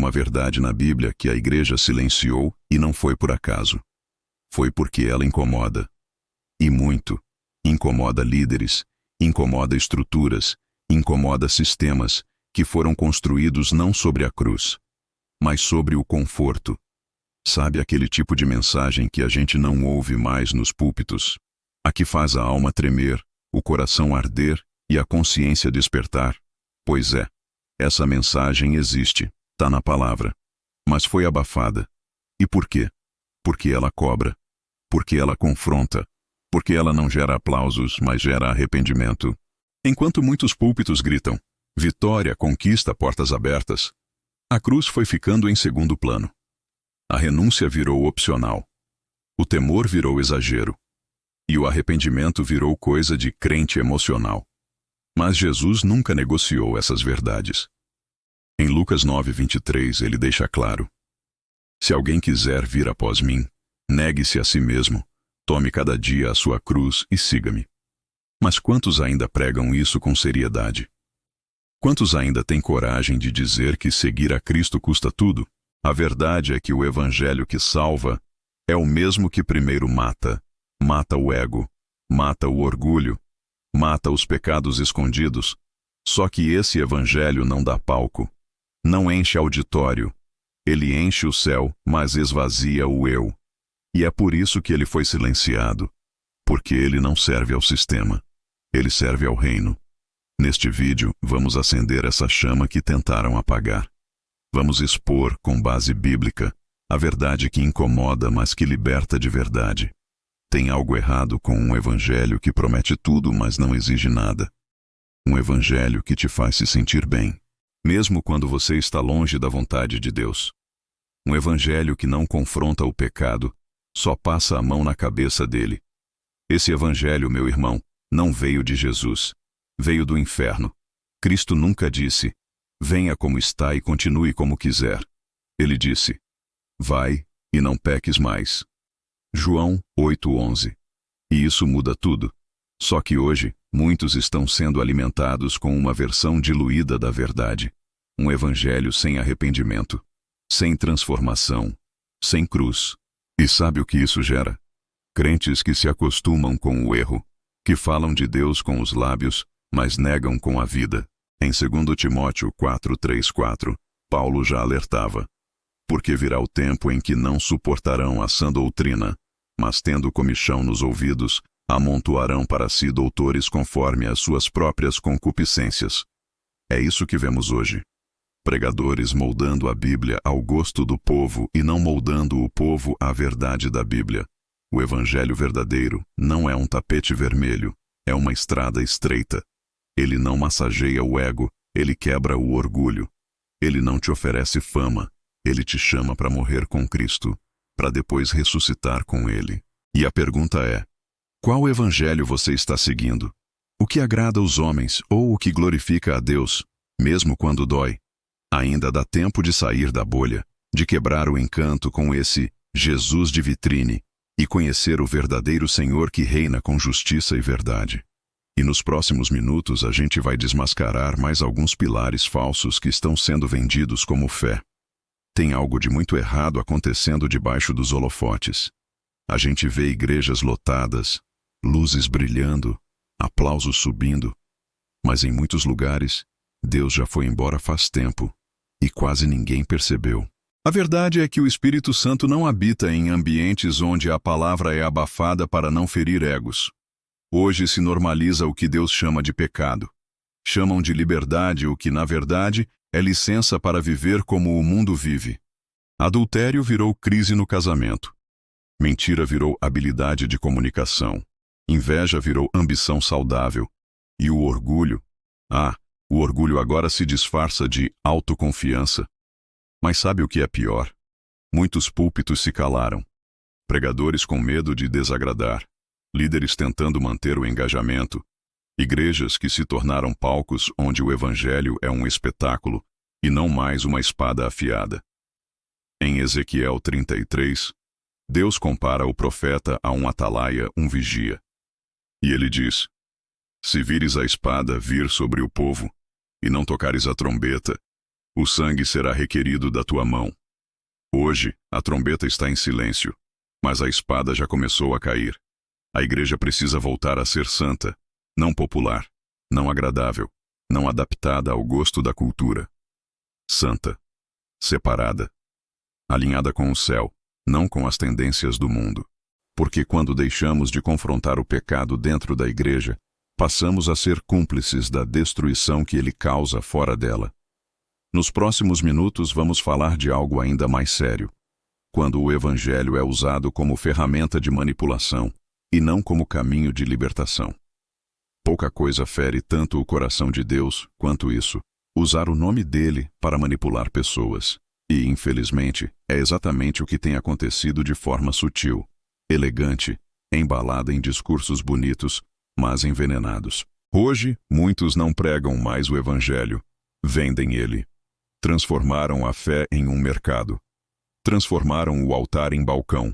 uma verdade na Bíblia que a igreja silenciou e não foi por acaso. Foi porque ela incomoda. E muito. Incomoda líderes, incomoda estruturas, incomoda sistemas que foram construídos não sobre a cruz, mas sobre o conforto. Sabe aquele tipo de mensagem que a gente não ouve mais nos púlpitos? A que faz a alma tremer, o coração arder e a consciência despertar? Pois é, essa mensagem existe, tá na palavra. Mas foi abafada. E por quê? Porque ela cobra. Porque ela confronta. Porque ela não gera aplausos, mas gera arrependimento. Enquanto muitos púlpitos gritam, vitória, conquista, portas abertas, a cruz foi ficando em segundo plano. A renúncia virou opcional. O temor virou exagero. E o arrependimento virou coisa de crente emocional. Mas Jesus nunca negociou essas verdades. Em Lucas 9:23 ele deixa claro: se alguém quiser vir após mim, negue-se a si mesmo, tome cada dia a sua cruz e siga-me. Mas quantos ainda pregam isso com seriedade? Quantos ainda têm coragem de dizer que seguir a Cristo custa tudo? A verdade é que o evangelho que salva é o mesmo que primeiro mata. Mata o ego, mata o orgulho, mata os pecados escondidos. Só que esse evangelho não dá palco, não enche auditório. Ele enche o céu, mas esvazia o eu. E é por isso que ele foi silenciado. Porque ele não serve ao sistema. Ele serve ao reino. Neste vídeo, vamos acender essa chama que tentaram apagar. Vamos expor, com base bíblica, a verdade que incomoda, mas que liberta de verdade. Tem algo errado com um evangelho que promete tudo, mas não exige nada. Um evangelho que te faz se sentir bem, mesmo quando você está longe da vontade de Deus. Um evangelho que não confronta o pecado, só passa a mão na cabeça dele. Esse evangelho, meu irmão, não veio de Jesus. Veio do inferno. Cristo nunca disse, venha como está e continue como quiser. Ele disse, vai e não peques mais. João 8:11. E isso muda tudo. Só que hoje, muitos estão sendo alimentados com uma versão diluída da verdade. Um evangelho sem arrependimento, sem transformação, sem cruz. E sabe o que isso gera? Crentes que se acostumam com o erro, que falam de Deus com os lábios, mas negam com a vida. Em 2 Timóteo 4:3-4, Paulo já alertava. Porque virá o tempo em que não suportarão a sã doutrina, mas tendo comichão nos ouvidos, amontoarão para si doutores conforme as suas próprias concupiscências. É isso que vemos hoje. Pregadores moldando a Bíblia ao gosto do povo e não moldando o povo à verdade da Bíblia. O evangelho verdadeiro não é um tapete vermelho, é uma estrada estreita. Ele não massageia o ego, ele quebra o orgulho. Ele não te oferece fama, ele te chama para morrer com Cristo, para depois ressuscitar com ele. E a pergunta é, qual evangelho você está seguindo? O que agrada aos homens ou o que glorifica a Deus, mesmo quando dói? Ainda dá tempo de sair da bolha, de quebrar o encanto com esse Jesus de vitrine e conhecer o verdadeiro Senhor que reina com justiça e verdade. E nos próximos minutos a gente vai desmascarar mais alguns pilares falsos que estão sendo vendidos como fé. Tem algo de muito errado acontecendo debaixo dos holofotes. A gente vê igrejas lotadas, luzes brilhando, aplausos subindo. Mas em muitos lugares, Deus já foi embora faz tempo e quase ninguém percebeu. A verdade é que o Espírito Santo não habita em ambientes onde a palavra é abafada para não ferir egos. Hoje se normaliza o que Deus chama de pecado. Chamam de liberdade o que, na verdade, é licença para viver como o mundo vive. Adultério virou crise no casamento. Mentira virou habilidade de comunicação. Inveja virou ambição saudável. E o orgulho? O orgulho agora se disfarça de autoconfiança. Mas sabe o que é pior? Muitos púlpitos se calaram. Pregadores com medo de desagradar. Líderes tentando manter o engajamento. Igrejas que se tornaram palcos onde o evangelho é um espetáculo e não mais uma espada afiada. Em Ezequiel 33, Deus compara o profeta a um atalaia, um vigia. E ele diz, se vires a espada vir sobre o povo, e não tocares a trombeta, O sangue será requerido da tua mão. Hoje, a trombeta está em silêncio, mas a espada já começou a cair. A igreja precisa voltar a ser santa, não popular, não agradável, não adaptada ao gosto da cultura. Santa, separada, alinhada com o céu, não com as tendências do mundo. Porque quando deixamos de confrontar o pecado dentro da igreja, passamos a ser cúmplices da destruição que ele causa fora dela. Nos próximos minutos vamos falar de algo ainda mais sério. Quando o evangelho é usado como ferramenta de manipulação e não como caminho de libertação. Pouca coisa fere tanto o coração de Deus quanto isso, usar o nome dele para manipular pessoas. E, infelizmente, é exatamente o que tem acontecido de forma sutil, elegante, embalada em discursos bonitos, mas envenenados. Hoje, muitos não pregam mais o evangelho, vendem ele. Transformaram a fé em um mercado. Transformaram o altar em balcão.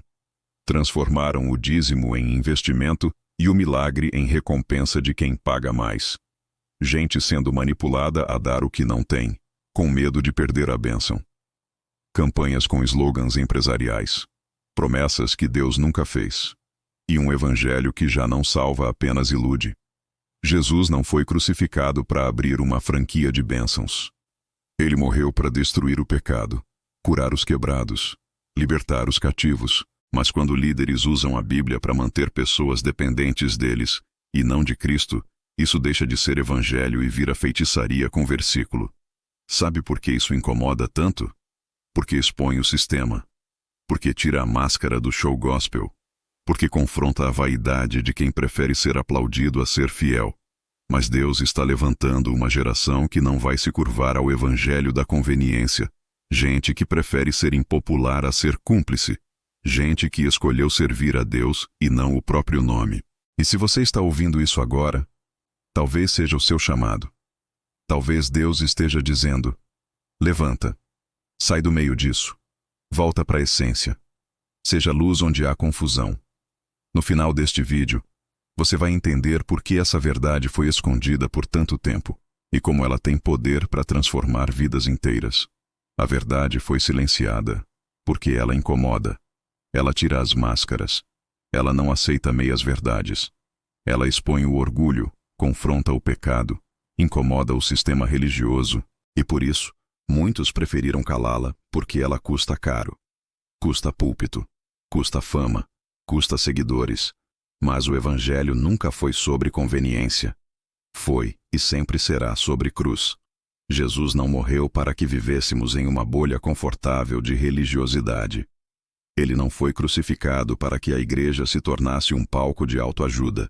Transformaram o dízimo em investimento e o milagre em recompensa de quem paga mais. Gente sendo manipulada a dar o que não tem, com medo de perder a bênção. Campanhas com slogans empresariais. Promessas que Deus nunca fez. E um evangelho que já não salva, apenas ilude. Jesus não foi crucificado para abrir uma franquia de bênçãos. Ele morreu para destruir o pecado, curar os quebrados, libertar os cativos. Mas quando líderes usam a Bíblia para manter pessoas dependentes deles, e não de Cristo, isso deixa de ser evangelho e vira feitiçaria com versículo. Sabe por que isso incomoda tanto? Porque expõe o sistema. Porque tira a máscara do show gospel. Porque confronta a vaidade de quem prefere ser aplaudido a ser fiel. Mas Deus está levantando uma geração que não vai se curvar ao evangelho da conveniência. Gente que prefere ser impopular a ser cúmplice. Gente que escolheu servir a Deus e não o próprio nome. E se você está ouvindo isso agora, talvez seja o seu chamado. Talvez Deus esteja dizendo: levanta, sai do meio disso, volta para a essência. Seja luz onde há confusão. No final deste vídeo, você vai entender por que essa verdade foi escondida por tanto tempo e como ela tem poder para transformar vidas inteiras. A verdade foi silenciada porque ela incomoda. Ela tira as máscaras. Ela não aceita meias verdades. Ela expõe o orgulho, confronta o pecado, incomoda o sistema religioso, e por isso, muitos preferiram calá-la porque ela custa caro. Custa púlpito, custa fama, custa seguidores. Mas o evangelho nunca foi sobre conveniência. Foi e sempre será sobre cruz. Jesus não morreu para que vivêssemos em uma bolha confortável de religiosidade. Ele não foi crucificado para que a igreja se tornasse um palco de autoajuda.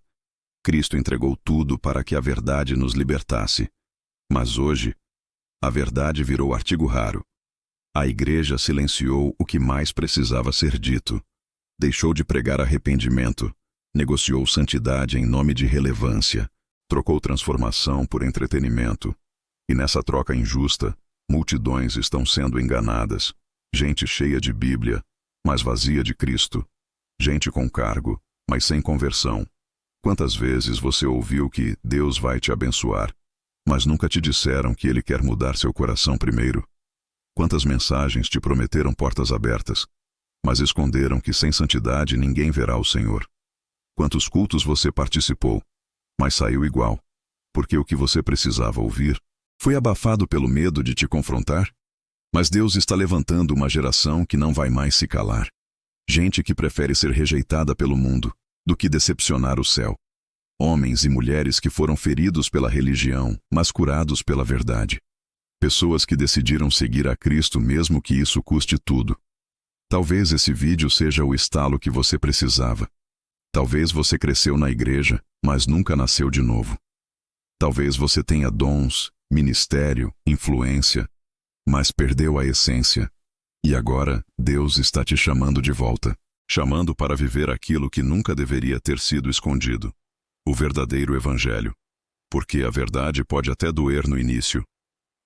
Cristo entregou tudo para que a verdade nos libertasse. Mas hoje, a verdade virou artigo raro. A igreja silenciou o que mais precisava ser dito. Deixou de pregar arrependimento. Negociou santidade em nome de relevância. Trocou transformação por entretenimento. E nessa troca injusta, multidões estão sendo enganadas. Gente cheia de Bíblia, mas vazia de Cristo. Gente com cargo, mas sem conversão. Quantas vezes você ouviu que Deus vai te abençoar, mas nunca te disseram que Ele quer mudar seu coração primeiro? Quantas mensagens te prometeram portas abertas, mas esconderam que sem santidade ninguém verá o Senhor? Quantos cultos você participou, mas saiu igual, porque o que você precisava ouvir foi abafado pelo medo de te confrontar? Mas Deus está levantando uma geração que não vai mais se calar. Gente que prefere ser rejeitada pelo mundo do que decepcionar o céu. Homens e mulheres que foram feridos pela religião, mas curados pela verdade. Pessoas que decidiram seguir a Cristo mesmo que isso custe tudo. Talvez esse vídeo seja o estalo que você precisava. Talvez você cresceu na igreja, mas nunca nasceu de novo. Talvez você tenha dons, ministério, influência, mas perdeu a essência. E agora, Deus está te chamando de volta, chamando para viver aquilo que nunca deveria ter sido escondido. O verdadeiro evangelho. Porque a verdade pode até doer no início,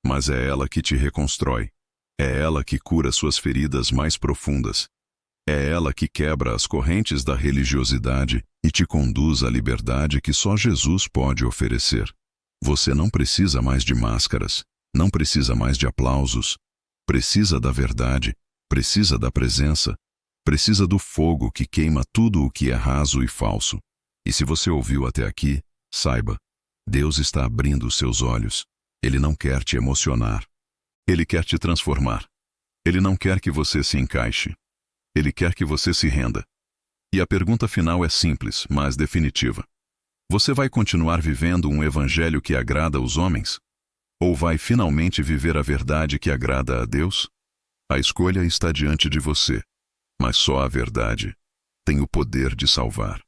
mas é ela que te reconstrói. É ela que cura suas feridas mais profundas. É ela que quebra as correntes da religiosidade e te conduz à liberdade que só Jesus pode oferecer. Você não precisa mais de máscaras. Não precisa mais de aplausos. Precisa da verdade, precisa da presença, precisa do fogo que queima tudo o que é raso e falso. E se você ouviu até aqui, saiba, Deus está abrindo os seus olhos. Ele não quer te emocionar. Ele quer te transformar. Ele não quer que você se encaixe. Ele quer que você se renda. E a pergunta final é simples, mas definitiva. Você vai continuar vivendo um evangelho que agrada aos homens? Ou vai finalmente viver a verdade que agrada a Deus? A escolha está diante de você, mas só a verdade tem o poder de salvar.